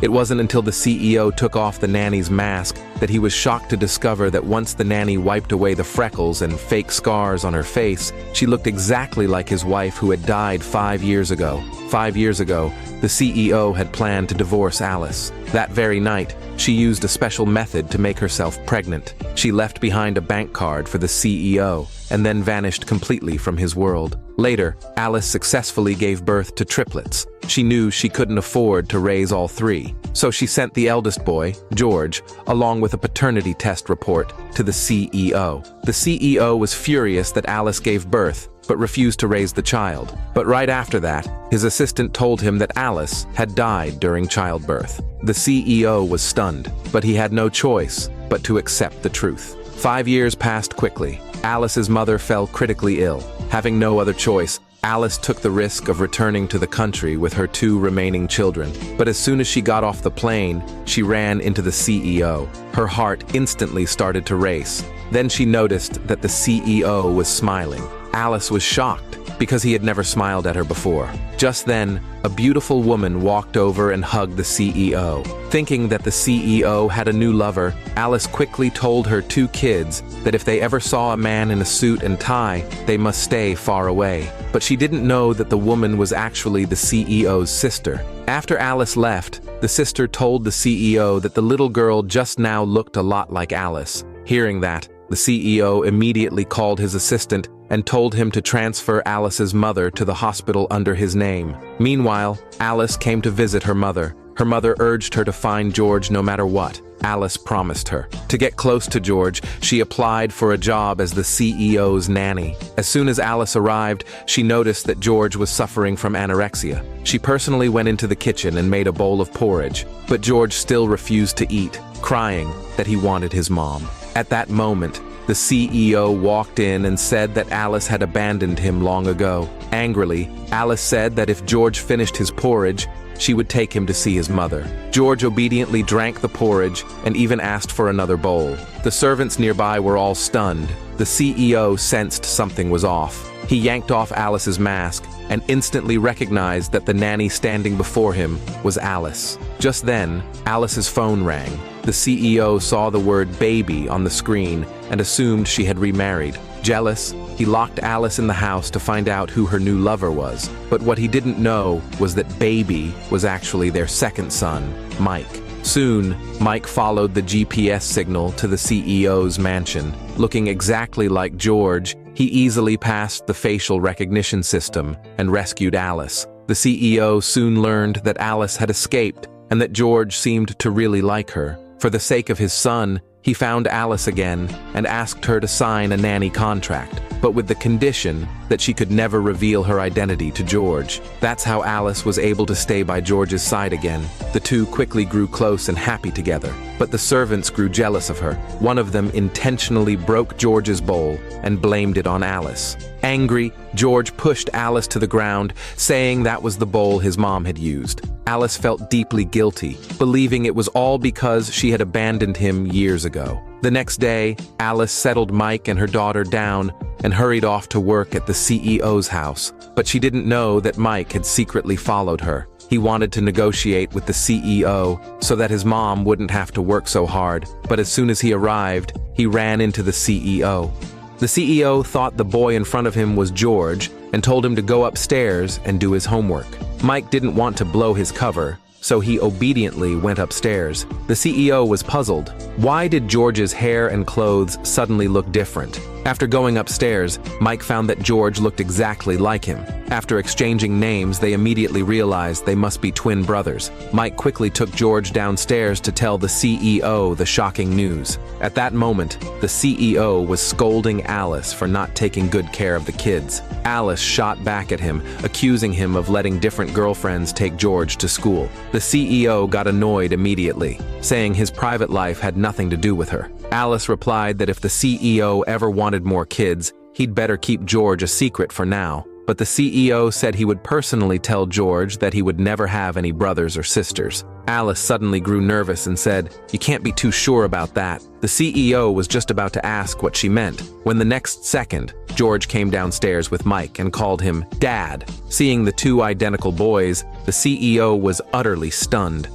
It wasn't until the CEO took off the nanny's mask that he was shocked to discover that once the nanny wiped away the freckles and fake scars on her face, she looked exactly like his wife who had died 5 years ago. 5 years ago, the CEO had planned to divorce Alice. That very night, she used a special method to make herself pregnant. She left behind a bank card for the CEO and then vanished completely from his world. Later, Alice successfully gave birth to triplets. She knew she couldn't afford to raise all three, so she sent the eldest boy, George, along with a paternity test report to the CEO. The CEO was furious that Alice gave birth, but refused to raise the child. But right after that, his assistant told him that Alice had died during childbirth. The CEO was stunned, but he had no choice but to accept the truth. 5 years passed quickly. Alice's mother fell critically ill. Having no other choice, Alice took the risk of returning to the country with her 2 remaining children. But as soon as she got off the plane, she ran into the CEO. Her heart instantly started to race. Then she noticed that the CEO was smiling. Alice was shocked because he had never smiled at her before. Just then, a beautiful woman walked over and hugged the CEO. Thinking that the CEO had a new lover, Alice quickly told her 2 kids that if they ever saw a man in a suit and tie, they must stay far away. But she didn't know that the woman was actually the CEO's sister. After Alice left, the sister told the CEO that the little girl just now looked a lot like Alice. Hearing that, the CEO immediately called his assistant and told him to transfer Alice's mother to the hospital under his name. Meanwhile, Alice came to visit her mother. Her mother urged her to find George no matter what. Alice promised her. To get close to George, she applied for a job as the CEO's nanny. As soon as Alice arrived, she noticed that George was suffering from anorexia. She personally went into the kitchen and made a bowl of porridge, but George still refused to eat, crying that he wanted his mom. At that moment, the CEO walked in and said that Alice had abandoned him long ago. Angrily, Alice said that if George finished his porridge, she would take him to see his mother. George obediently drank the porridge and even asked for another bowl. The servants nearby were all stunned. The CEO sensed something was off. He yanked off Alice's mask and instantly recognized that the nanny standing before him was Alice. Just then, Alice's phone rang. The CEO saw the word baby on the screen and assumed she had remarried. Jealous, he locked Alice in the house to find out who her new lover was. But what he didn't know was that baby was actually their second son, Mike. Soon, Mike followed the GPS signal to the CEO's mansion. Looking exactly like George, he easily passed the facial recognition system and rescued Alice. The CEO soon learned that Alice had escaped and that George seemed to really like her. For the sake of his son, he found Alice again and asked her to sign a nanny contract, but with the condition that she could never reveal her identity to George. That's how Alice was able to stay by George's side again. The two quickly grew close and happy together, but the servants grew jealous of her. One of them intentionally broke George's bowl and blamed it on Alice. Angry, George pushed Alice to the ground, saying that was the bowl his mom had used. Alice felt deeply guilty, believing it was all because she had abandoned him years ago. The next day, Alice settled Mike and her daughter down and hurried off to work at the CEO's house. But she didn't know that Mike had secretly followed her. He wanted to negotiate with the CEO so that his mom wouldn't have to work so hard. But as soon as he arrived, he ran into the CEO. The CEO thought the boy in front of him was George and told him to go upstairs and do his homework. Mike didn't want to blow his cover, so he obediently went upstairs. The CEO was puzzled. Why did George's hair and clothes suddenly look different? After going upstairs, Mike found that George looked exactly like him. After exchanging names, they immediately realized they must be twin brothers. Mike quickly took George downstairs to tell the CEO the shocking news. At that moment, the CEO was scolding Alice for not taking good care of the kids. Alice shot back at him, accusing him of letting different girlfriends take George to school. The CEO got annoyed immediately, saying his private life had nothing to do with her. Alice replied that if the CEO ever wanted more kids, he'd better keep George a secret for now. But the CEO said he would personally tell George that he would never have any brothers or sisters. Alice suddenly grew nervous and said, "You can't be too sure about that." The CEO was just about to ask what she meant, when the next second, George came downstairs with Mike and called him Dad. Seeing the two identical boys, the CEO was utterly stunned.